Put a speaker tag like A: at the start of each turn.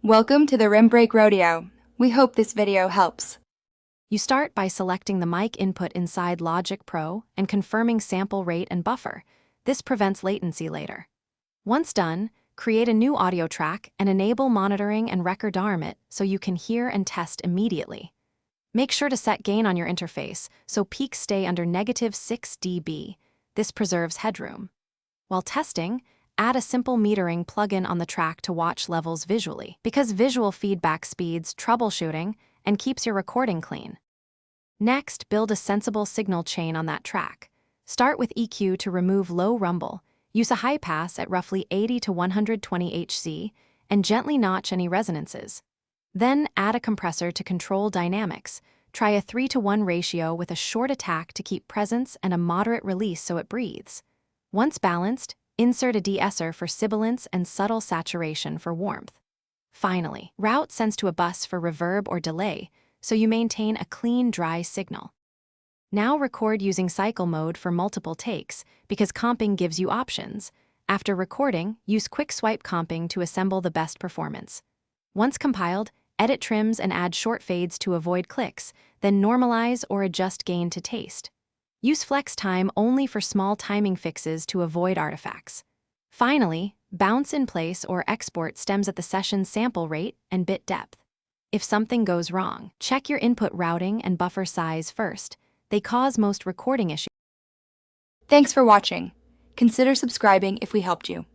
A: Welcome to the Rim Break Rodeo. We hope this video helps.
B: You start by selecting the mic input inside Logic Pro and confirming sample rate and buffer. This prevents latency later. Once done, create a new audio track and enable monitoring and record arm it so you can hear and test immediately. Make sure to set gain on your interface so peaks stay under -6 dB. This preserves headroom. While testing, add a simple metering plugin on the track to watch levels visually, because visual feedback speeds troubleshooting and keeps your recording clean. Next, build a sensible signal chain on that track. Start with EQ to remove low rumble, use a high pass at roughly 80 to 120 Hz, and gently notch any resonances. Then add a compressor to control dynamics. Try a 3:1 ratio with a short attack to keep presence and a moderate release so it breathes. Once balanced, insert a de-esser for sibilance and subtle saturation for warmth. Finally, route sends to a bus for reverb or delay, so you maintain a clean, dry signal. Now record using cycle mode for multiple takes, because comping gives you options. After recording, use quick swipe comping to assemble the best performance. Once compiled, edit trims and add short fades to avoid clicks, then normalize or adjust gain to taste. Use flex time only for small timing fixes to avoid artifacts. Finally, bounce in place or export stems at the session's sample rate and bit depth. If something goes wrong, check your input routing and buffer size first. They cause most recording issues.
A: Thanks for watching. Consider subscribing if we helped you.